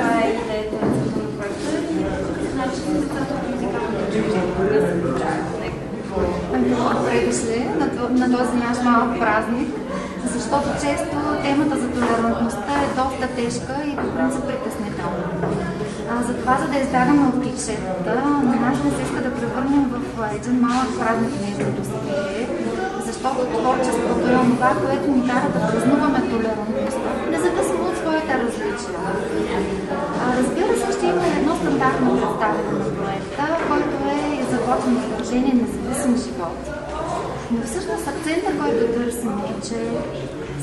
това е идеята на законопроекта и значи децата от музикалната училище да се получават някъде. Добре дошли на този наш малък празник, защото често темата за толерантността е доста тежка и по принцип притеснителна. Затова, за да избягаме от клишетата, на нас не се иска да превърнем в един малък празник на изобилие, защото творчеството е това, което ни кара да празнуваме толерантността, независимо от своите различия. Разбира се, ще има едно стандартно представяне на проекта, който е изработен в Сдружение Независим живот. Но всъщност акцента, който търсим е, че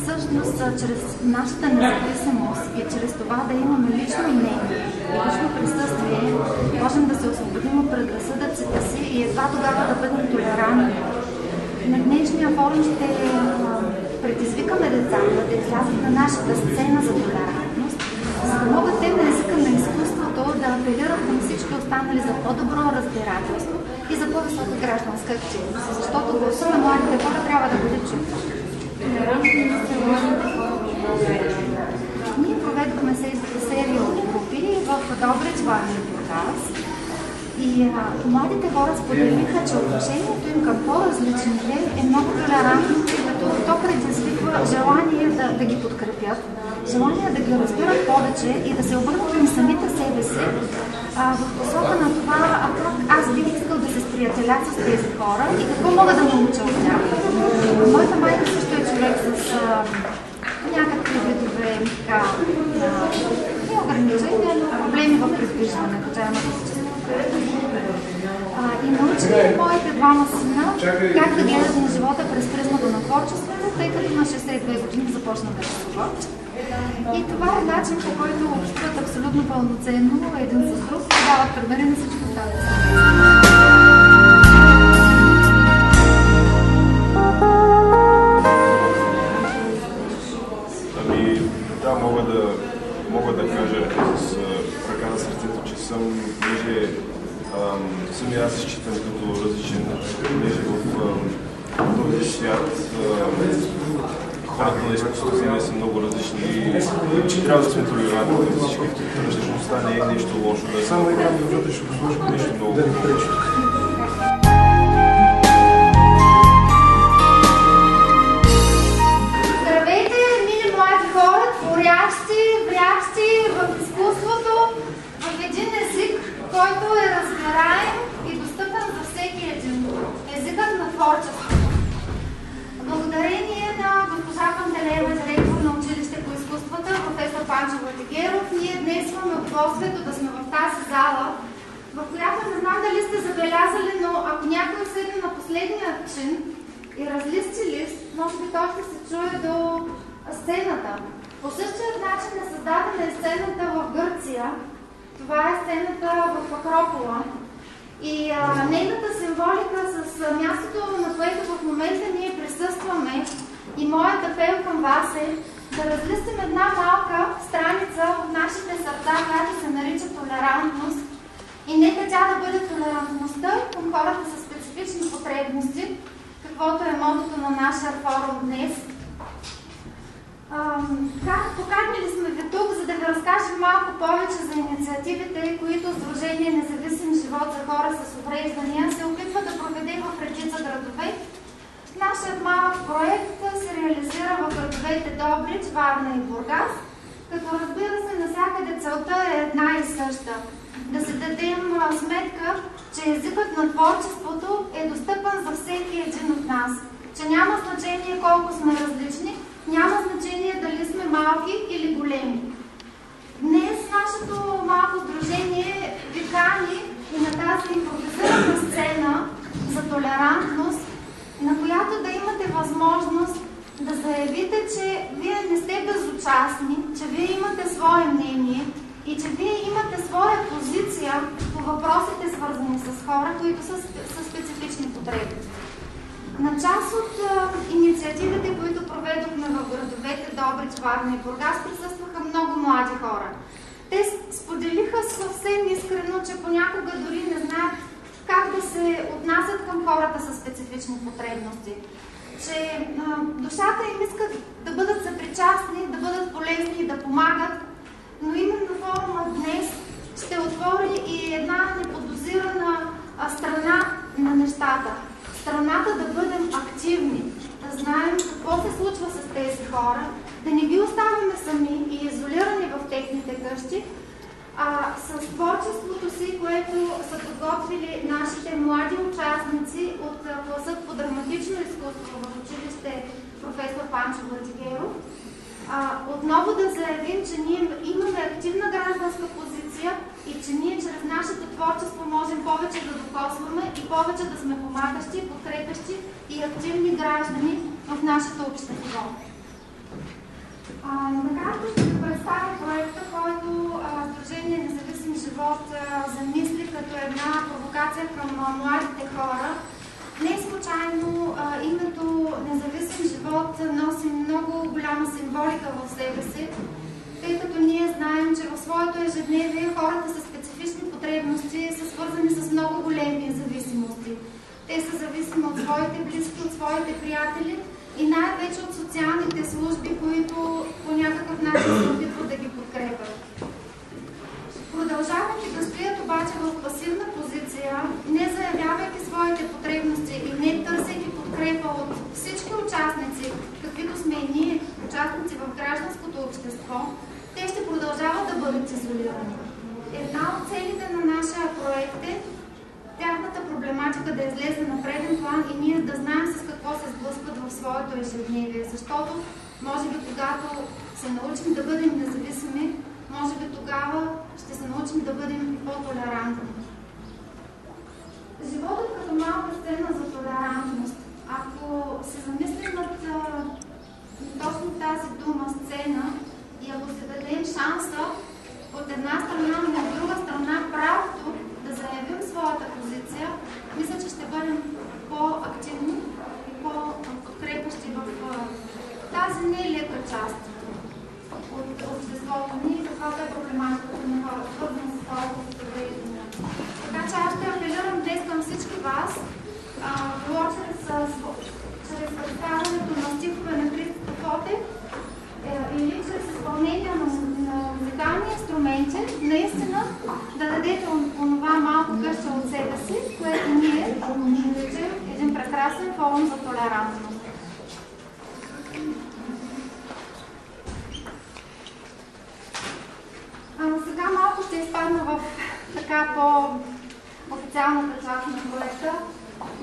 всъщност чрез нашата независимост и чрез това да имаме лично мнение и лично присъствие, можем да се освободим от предразсъдъците си и едва тогава да бъдем толерантни. На днешния форум ще предизвикаме децата да излязат на нашата сцена за толерантност, за да могат те на езика на изкуството да апелират към всички останали за по-добро разбирателство и за по-висока гражданска активност, защото гласа на младите хора трябва да бъде чуто. Ние проведохме серия от групи в Добрич, Варна и Бургас и младите хора споделиха, че отношението им към по-различните е много толерантно, като то предизвиква желание да ги подкрепят, желание да ги разбират повече и да се обърнат към самите себе си в посока на това, аз бих искал да се сприятелят с тези хора и какво мога да науча от тях. Моята майка също е човек с някакви видове неограничения, но проблеми в придвижването, тя има и научихме моите двама сина как да гледат на живота през призмата на творчеството, тъй като на 62 години започна да рисуват. И това е начин, по който общуват абсолютно пълноценно един с друг и дават примери на всичко останало. Да, мога да кажа с ръка на сърцето, че съм и аз считам като различен, понеже в този свят хората на изкуството са много различни и че трябва да сме толерантни към всички. Различността не е нещо лошо. Да само и там да ще го сложим нещо много. Да не пречи. Здравейте, мили млади хора, творящи, врящи в изкуството, в един език, който е разбираем и достъпен за всеки един. Езикът на творчеството. Благодарение на госпожа Пантелеева, директор на училище по изкуствата, професор Панчо Владигеров, ние днес имаме удоволствието да сме в тази зала, в която не знам дали сте забелязали, но ако някой седне на последния чин и разлисти лист, може би той ще се чуе до сцената. По същия начин е създадена и сцената в Гърция. Това е сцената в Акропола. И нейната символика с мястото, на което в момента ние присъстваме, и моят апел към вас е да разлистим една малка страница от нашите сърца, която се нарича толерантност. И нека тя да бъде толерантността към хората с специфични потребности, каквото е мотото на нашия форум днес. Поканили сме ви тук, за да ви разкажем малко повече за инициативите, които Сдружение Независим живот за хора с увреждания се опитва да проведе в редица градове. Нашият малък проект се реализира в градовете Добрич, Варна и Бургас, като разбира се навсякъде целта е една и съща. Да се дадем сметка, че езикът на творчеството е достъпен за всеки един от нас. Че няма значение колко сме различни, няма значение дали сме малки или големи. Днес нашето малко сдружение ви кани и на тази импровизирана сцена за толерантност, на която да имате възможност да заявите, че вие не сте безучастни, че вие имате свое мнение и че вие имате своя позиция по въпросите, свързани с хора, които са със специфични потребности. На част от инициативите, които проведохме в градовете Добрич, Варна и Бургас, присъстваха много млади хора. Те споделиха съвсем искрено, че понякога дори не знаят как да се отнасят към хората с специфични потребности. Че душата им иска да бъдат съпричастни, да бъдат полезни и да помагат, Но именно форума днес ще отвори и една неподозирана страна на нещата. Страната да бъдем активни, да знаем какво се случва с тези хора, да не ги оставяме сами и изолирани в техните къщи, с творчеството си, което са подготвили нашите млади участници от класа по драматично изкуство в училище професор Панчо Владигеров. Отново да заявим, че ние имаме активна гражданска позиция и че ние чрез нашето творчество можем повече да докосваме и повече да сме помагащи, подкрепящи и активни граждани в нашето общество. Накратко ще ви представя проекта, който Сдружение Независим живот замисли като една провокация към младите хора. Не случайно името Независим живот носи много голяма символика в себе си, тъй като ние знаем, че в своето ежедневие хората с специфични потребности са свързани с много големи зависимости. Те са зависими от своите близки, от своите приятели и най-вече от социалните служби, които по някакъв начин се опитват да ги подкрепят. Продължавайки да стоят обаче в пасивна позиция, не заявявайки своите потребности и не търсейки подкрепа от всички участници, каквито сме и ние, участници в гражданското общество, те ще продължават да бъдат изолирани. Една от целите на нашия проект е тяхната проблематика да излезе на преден план и ние да знаем с какво се сблъскват в своето ежедневие, защото може би когато се научим да бъдем независими, може би тогава ще се научим да бъдем по-толерантни. Животът като малка сцена за толерантност. Ако се замислим над точно тази дума сцена и ако се дадем шанса от една страна, но от друга страна правото да заявим своята позиция, мисля, че ще бъдем по-активни и по-подкрепящи в тази нелека част от обществото ни и каквато е проблематиката на хората, свързана с хората с увреждания. Така че аз ще апелирам днес към всички вас, било чрез представянето на стихове на Христо Котев или чрез изпълнение на музикални инструменти, наистина да дадете онова малко къща от себе си, което ние наричаме един прекрасен форум за толерантност. Сега малко ще изпадна в така по-официалната част на проекта.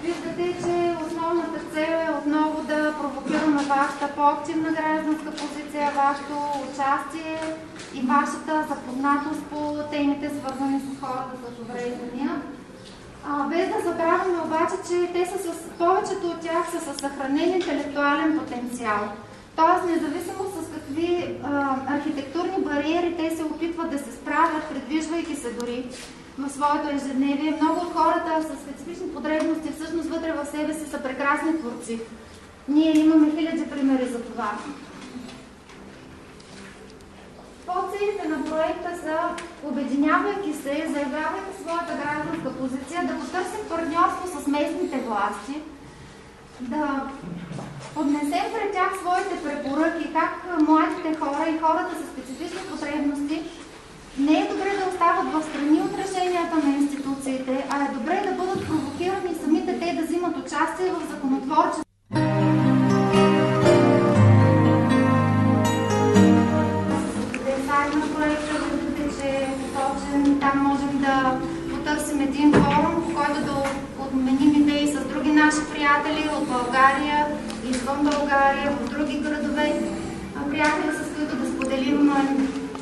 Виждате, че основната цел е отново да провокираме вашата по-активна гражданска позиция, вашето участие и вашата запознатост по темите, свързани с хората с увреждания. Без да забравяме обаче, че повечето от тях са със съхранен интелектуален потенциал. Тоест, независимо с какви архитектурни бариери те се опитват да се справят, придвижвайки се дори в своето ежедневие, много от хората с специфични потребности всъщност вътре в себе си са прекрасни творци. Ние имаме хиляди примери за това. Подцелите на проекта са, обединявайки се, заявявайки своята гражданска позиция, да потърсим партньорство с местните власти, да поднесем пред тях своите препоръки, как младите хора и хората с специфични потребности не е добре да остават в страни от решенията на институциите, а е добре да бъдат провокирани самите те да взимат участие в законотворчеството. Сайт на проекта, виждате, че е посочен. Там можем да потърсим един форум, по който да обменим идеи с други наши приятели от България, извън България, в други градове, приятели, с които да споделим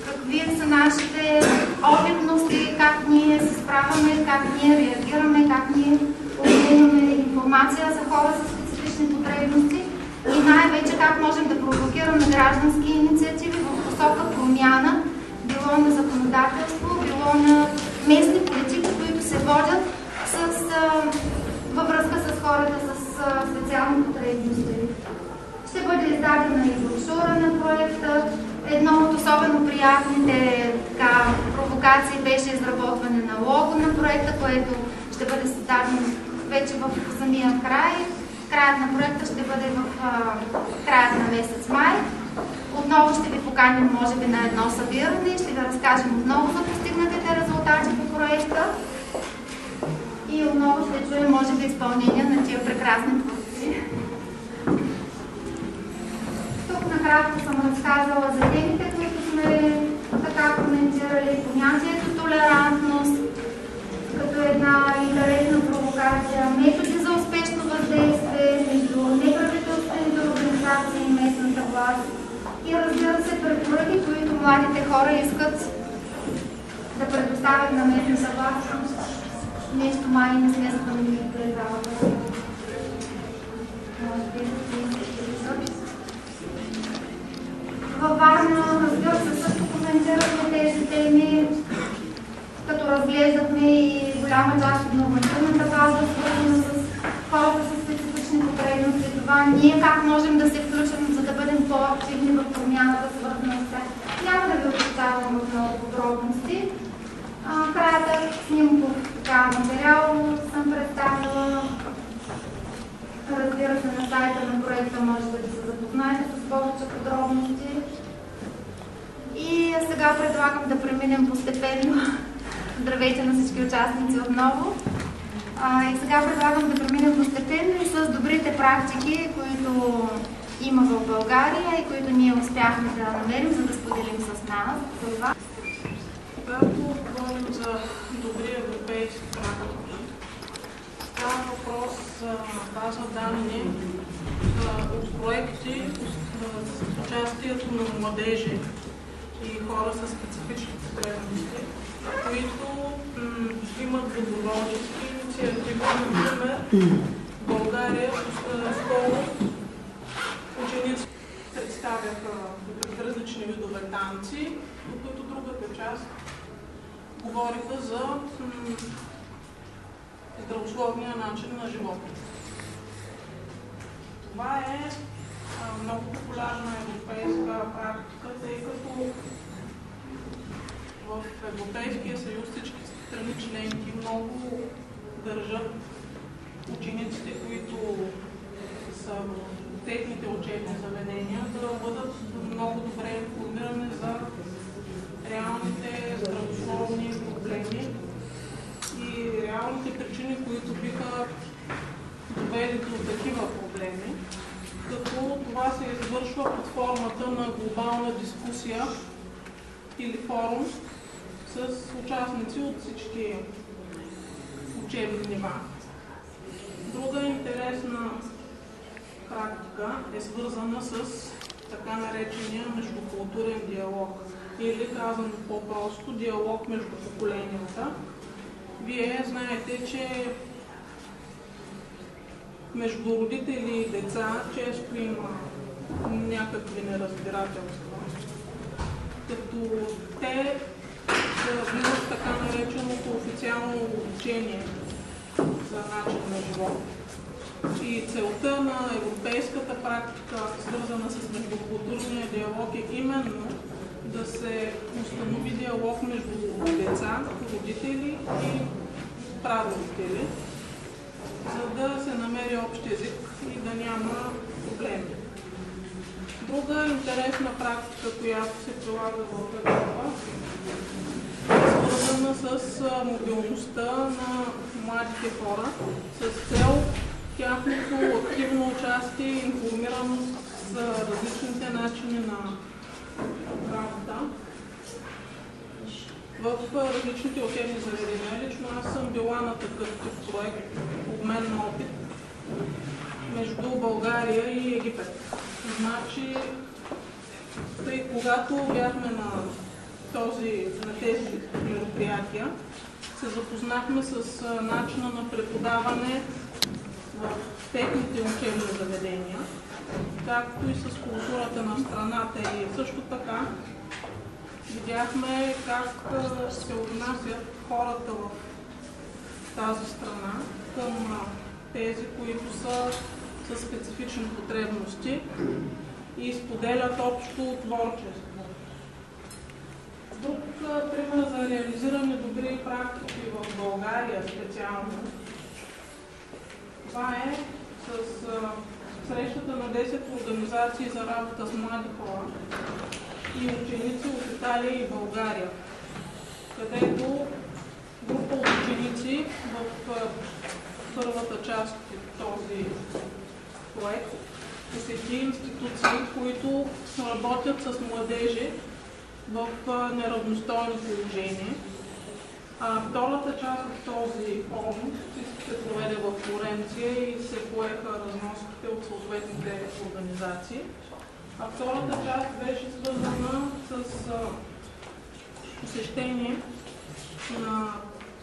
какви са нашите опитности, как ние се справяме, как ние реагираме, как ние обменяме информация за хора с специфични потребности и най-вече как можем да провокираме граждански инициативи в посока промяна, било на законодателство, било на местни политики, които се водят във връзка с хората с специални потребности. Ще бъде издадена и брошура на проекта. Едно от особено приятните провокации беше изработване на лого на проекта, което ще бъде създадено вече в самия край. Краят на проекта ще бъде в краят на месец май. От Отново ще ви поканим, може би, на едно събиране и ще ви разкажем отново за постигнатите резултати по проекта. И отново ще чуем, може би, изпълнение на тия прекрасни творци. Тук накратко съм разказала за темите, които сме така коментирали. Понятието толерантност, като една интересна провокация, методи за успешно въздействие между неправителствените организации и местната власт и, разбира се, препоръки, които младите хора искат да предоставят на местната власт. Нещо май не сме спомнили през залата. Във Варна, разбира се, също коментирахме тези теми, като разглеждахме и голяма част от нормативната база, свързана с хората с специфични потребности. Това ние как можем да се включим, за да бъдем по-активни в промяната, свързана с тях. Няма да ви обещавам в много подробности. Кратък снимков материал съм представила. Разбира се, на сайта на проекта може да се запознаете с повече подробности. И сега предлагам да преминем постепенно. Здравейте на всички участници отново. И сега предлагам да преминем постепенно и с добрите практики, които има в България и които ние успяхме да намерим, за да споделим с нас. Когато говорим за добри европейски практики, става въпрос за база данни от проекти с участието на младежи и хора с специфични потребности, които имат доброволчески инициативи. Например, в България скоро ученици представяха различни видове танци, от които другата част говориха за здравословния начин на живота. Това е много популярна европейска практика, тъй като в Европейския съюз всички страни членки много държат учениците, които са в техните учебни заведения, да бъдат много добре информирани за реалните здравословни проблеми и реалните причини, които биха довели до такива проблеми, като това се извършва под формата на глобална дискусия или форум с участници от всички учебни нива. Друга интересна практика е свързана с така наречения междукултурен диалог, или казано по-просто диалог между поколенията. Вие знаете, че между родители и деца често има някакви неразбирателства, като те влизат в така нареченото официално обучение за начин на живот. И целта на европейската практика, свързана с междукултурния диалог, е именно да се установи диалог между деца, родители и прародители, за да се намери общ език и да няма проблеми. Друга интересна практика, която се прилага в Европа, е свързана с мобилността на младите хора с цел тяхното активно участие и информираност за различните начини на работа в различните учебни заведения. Лично аз съм била на такъв тип проект, обмен на опит между България и Египет. Значи, когато бяхме на тези мероприятия, се запознахме с начина на преподаване в техните учебни заведения, както и с културата на страната. И също така видяхме как се отнасят хората в тази страна към тези, които са със специфични потребности и споделят общо творчество. Друг пример за реализиране добри практики в България специално, това е с срещата на 10 организации за работа с млади хора и ученици от Италия и България, където група от ученици в първата част от този проект посети институции, които работят с младежи в неравностойно положение. Втората част от този форум се проведе в Флоренция и се поеха разноските от съответните организации. Втората част беше свързана с посещение на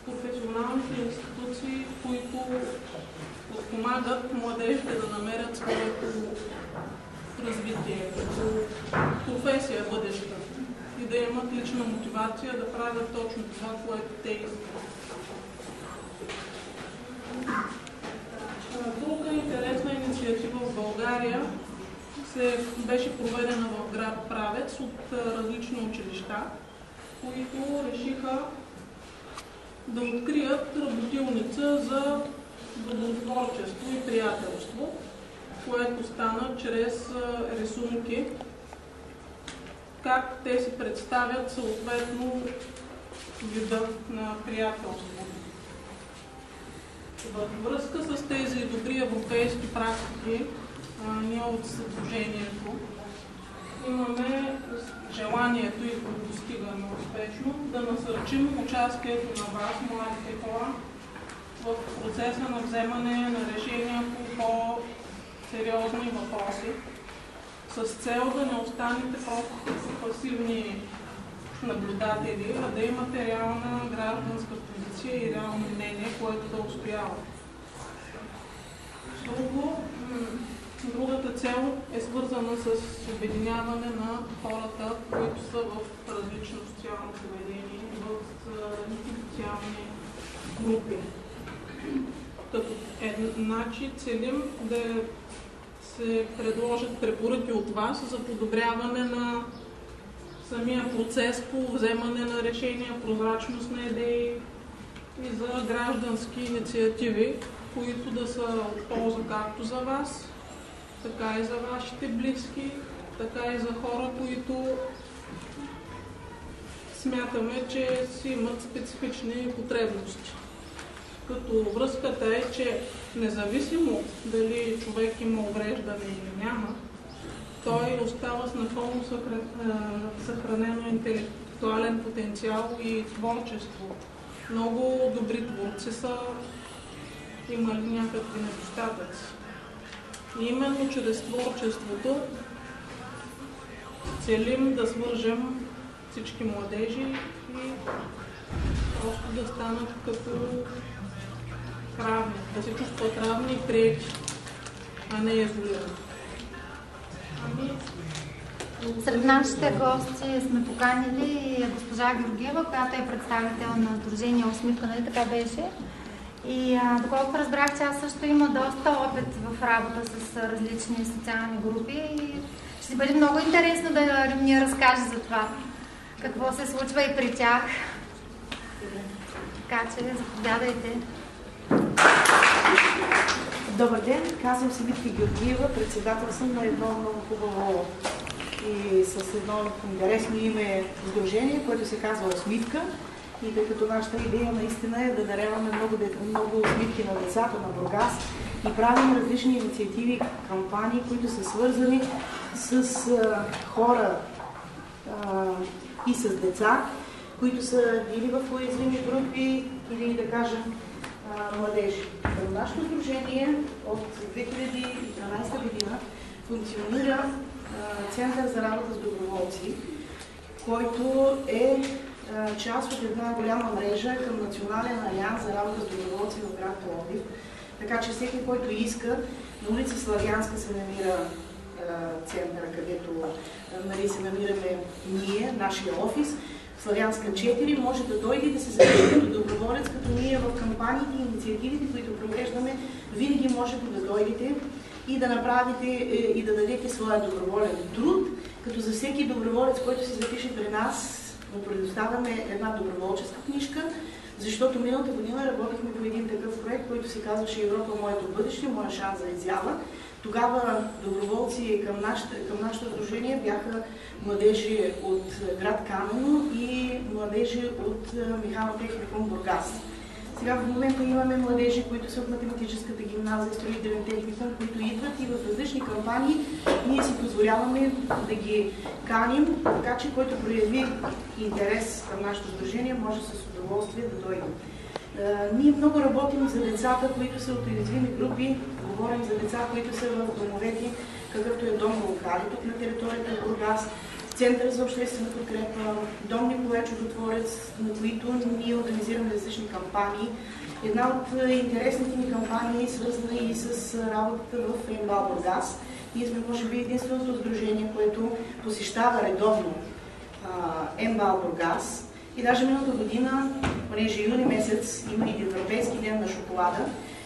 професионалните институции, които подпомагат младежите да намерят своето развитие като професия бъдеща и да имат лична мотивация да правят точно това, което те искат. Друга интересна инициатива в България беше проведена в град Правец от различни училища, които решиха да открият работилница за добротворчество и приятелство, което стана чрез рисунки, как те си представят съответно вида на приятелство. Във връзка с тези добри европейски практики, ние от Съдружението имаме желанието и го постигаме успешно да насърчим участието на вас, младите хора, в процеса на вземане на решения по по-сериозни въпроси, с цел да не останете просто пасивни наблюдатели, а да имате реална гражданска позиция и реално мнение, което да устоява. Другата цел е свързана с обединяване на хората, които са в различно социално поведение, в социални групи. Като начин целим да се предложат препоръки от вас за подобряване на самия процес по вземане на решения, прозрачност на идеи и за граждански инициативи, които да са от полза както за вас, така и за вашите близки, така и за хора, които смятаме, че си имат специфични потребности. Като връзката е, че независимо дали човек има увреждане или няма, той остава с напълно съхранено интелектуален потенциал и творчество. Много добри творци са имали някакви недостатъци. И именно чрез творчеството целим да свържем всички младежи и просто да станат като равни, да се чувстват равни и приети, а не изолирани. Сред нашите гости сме поканили госпожа Георгиева, която е представител на Сдружение Усмивка, нали така беше? И доколкото разбрах, че аз също има доста опит в работа с различни социални групи и ще си бъде много интересно да ни разкаже за това, какво се случва и при тях. Така че заповядайте. Добър ден, казвам се Митка Георгиева, председател съм на едно много хубаво и с едно интересно име сдружение, което се казва Усмивка. И тъй като нашата идея наистина е да даряваме много усмивки на децата на Бургас и правим различни инициативи, кампании, които са свързани с хора и с деца, които са или в уязвими групи, или да кажем младежи. В нашето сдружение от 2012 година функционира Център за работа с доброволци, който е част от една голяма мрежа към Национален алианс за работа с доброволци в град Пловдив. Така че всеки, който иска, на улица Славянска се намира центъра, където се намираме ние, нашия офис. Славянска 4 може да дойде да се запише като доброволец, като ние в кампаниите и инициативите, които провеждаме, винаги можете да дойдете и да направите и да дадете своя доброволен труд, като за всеки доброволец, който се запише при нас, му предоставяме една доброволческа книжка, защото миналата година работихме по един такъв проект, който се казваше Европа, моето бъдеще, моя шанс за изява. Тогава доброволци към нашето сдружение бяха младежи от град Камено и младежи от Механотехникум Бургас. Сега в момента имаме младежи, които са от математическата гимназия, строителен техникум, които идват и в различни кампании ние си позволяваме да ги каним, така че който прояви интерес към нашето сдружение може с удоволствие да дойде. Ние много работим за децата, които са от уязвими групи, говорим за деца, които са в домовете, какъвто е Дом Вулкари, тук на територията на Бургас, Център за обществена подкрепа, Дом Николай Чудотворец, на които ние организираме различни кампании. Една от интересните ни кампании е свързана и с работата в МБАЛ Бургас. Ние сме, може би, единственото сдружение, което посещава редовно МБАЛ Бургас. И даже миналата година, понеже юни месец има и Европейски ден на шоколада,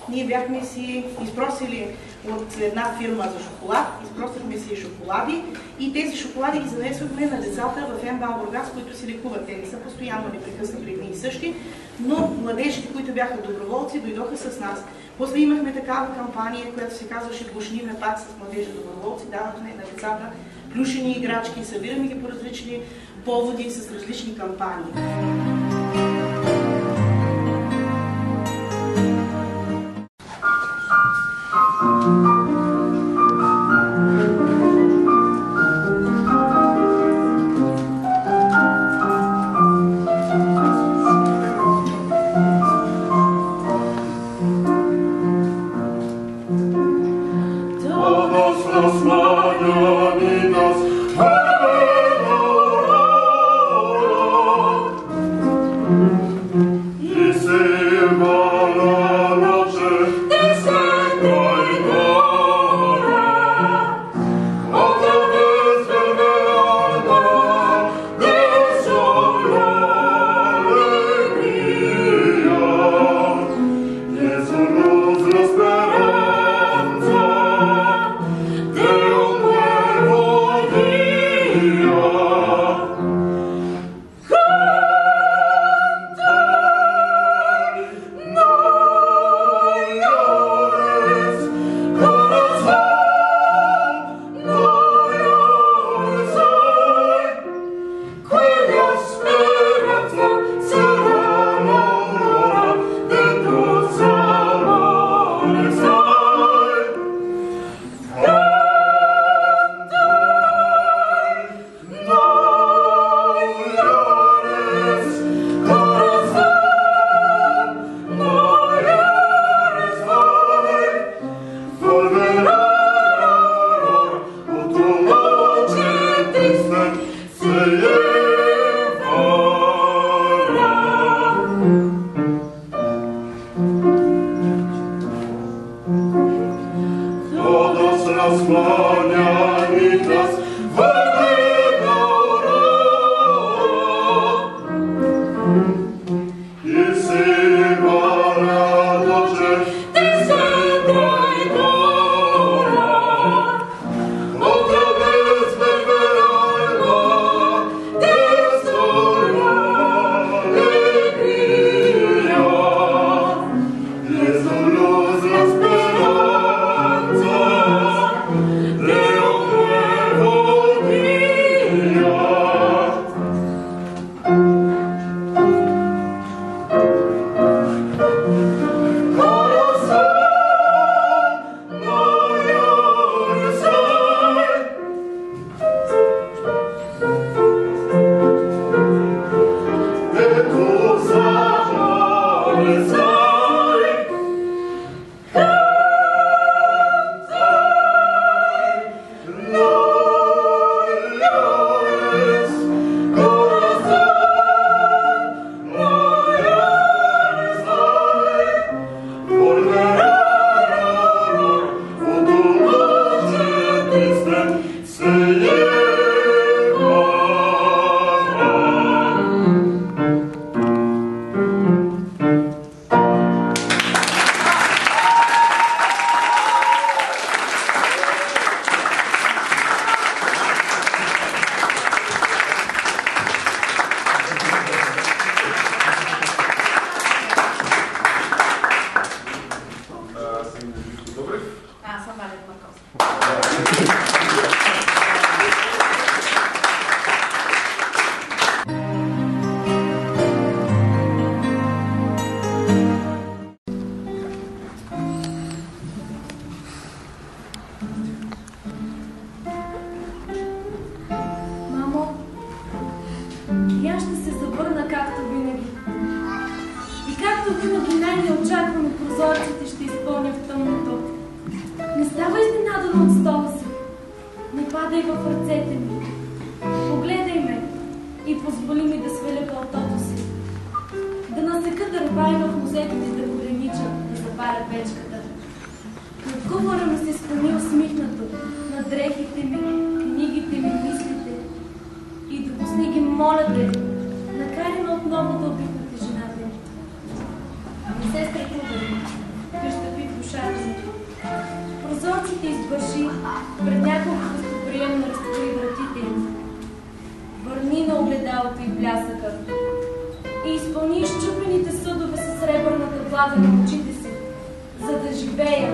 ние бяхме си изпросили от една фирма за шоколад, изпросихме си шоколади и тези шоколади ги занесохме на децата в МБАЛ Бургас, които си лекуват. Те не са постоянно непрекъснато едни и същи, но младежите, които бяха доброволци, дойдоха с нас. После имахме такава кампания, която се казваше "Гушниме пак с младежи доброволци", давахме на децата плюшени играчки, събираме ги по различни поводи с различни кампании. винаги най-неочаквано прозорците ще изпълня в тъмното. Не става изненадано от стола си. Не падай в ръцете ми. Погледай ме и позволи ми да сваля палтото си. Да насека дърва и в музетите да коленича, да запаля печката. Над говора ми се склони усмихнато, на дрехите ми, книгите ми, мислите. И допусни ги, моля те, накарай ме отново да обикнете жената ми. Не се страхувай, къща в душата ми. Прозорците избърши, пред няколко гостоприемно разтвори вратите им. Върни на огледалото и блясъка и изпълни изчупените съдове с сребърната влага на очите си, за да живея,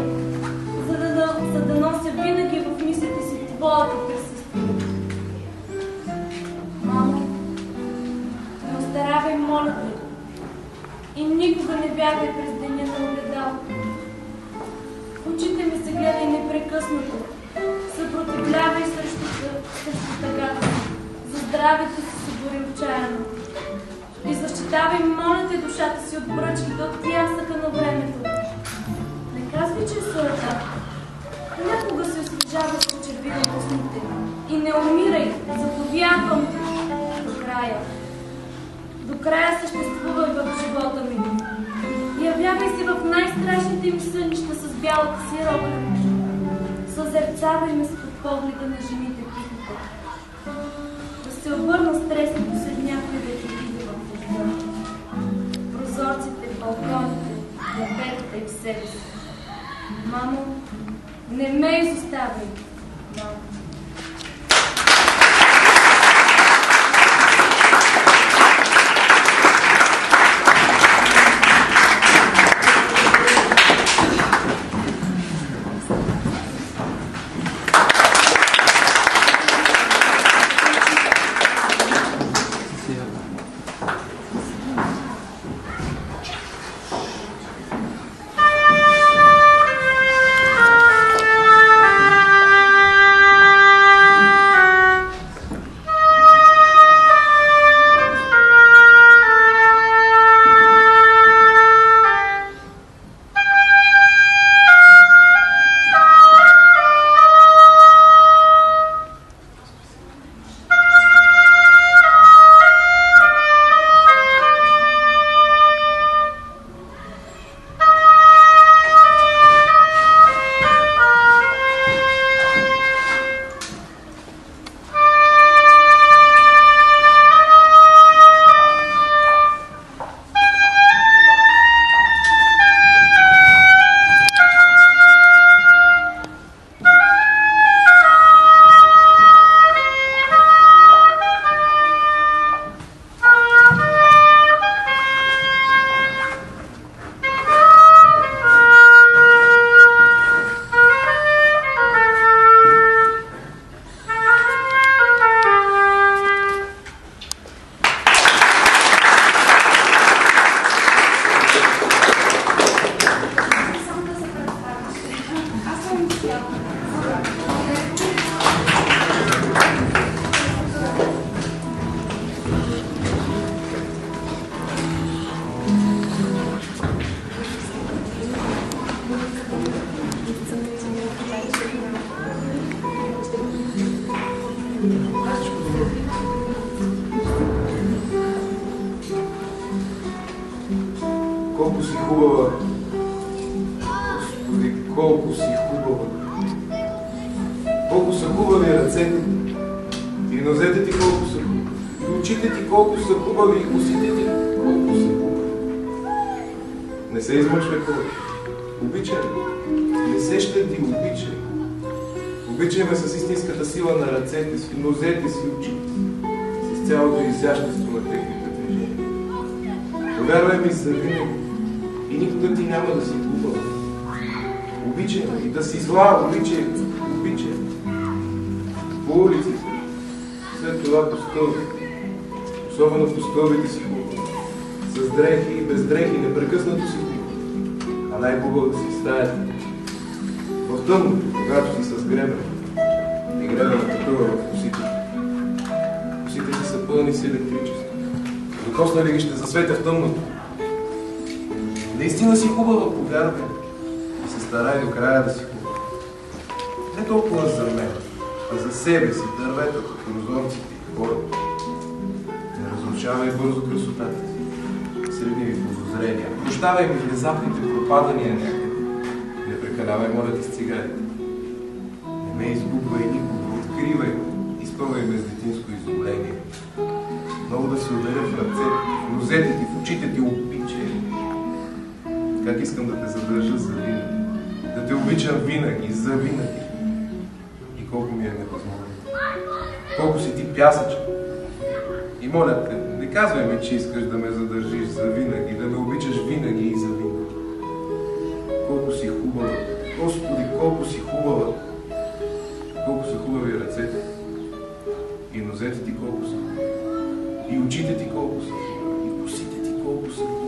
за да нося винаги в мислите си твоето присъствие. Мамо, не остаравай, моля те, и никога не бягай през деня на огледалото. В очите ми се гледай непрекъснато, съпротивлявай срещу тъгата, за здравето си се бори отчаяно. И защитавай, моля те, душата си от бръчките, от тясъка на времето. Не казвай, че е суета. Някога се освежава с почервина космите. И не умирай, заповядвам те. До края съществувай в живота ми. Явявай се в най-страшните ми сънища с бялата си роба. Съзерцавай ме с погледа на жените тихото. Да се обърна стресното след някой да ти види в дъжда. Прозорците, балконите, небетата и в себе си. Мамо, не ме изоставяй, мамо. Колко си хубава! Господи, колко си хубава! Колко са хубави ръцете ти! И нозете ти колко са хубави! И очите ти колко са хубави! И косите ти колко са хубави! Не се измъчвай повече! Обичай! Не се щади, обичай! Обичай ме с истинската сила на ръцете си, нозете си, очите си, с цялото изящество на техните движения. Повярвай ми завинаги и никога ти няма да си хубава. Обичай ме и да си зла, обичай, обичай. По улиците, след това по стълбите, особено по стълбите си хубава. С дрехи и без дрехи, непрекъснато си хубава. А най-хубаво да си в стаята. В тъмното, когато си с гребен и гребена такова в косите. Косите си са пълни с електричество. Докосна ли ги ще засветя в тъмното? Наистина си хубава, повярвай. И се старай до края да си хубава. Не толкова за мен, а за себе си, дърветата, прозорците и хората. Не разрушавай бързо красотата си. Среди ми подозрения. Прощавай ми внезапните пропадания някъде. Не прекалявай, моля ти, с цигарите. Не ме изгубвай никога, откривай ме. Изпълвай ме с детинско изумление. Много да се ударя в ръцете, в нозете ти, в очите ти, обичай. Как искам да те задържа за винаги. Да те обичам винаги, за винаги. И колко ми е невъзможно. Колко си ти пясъчен. И моля те, не казвай ми, че искаш да ме задържиш за винаги, да ме обичаш винаги и за винаги. Колко си хубава. Господи, колко си хубава. Колко са хубави ръцете. И нозете ти колко са. И очите ти колко са. И косите ти колко са.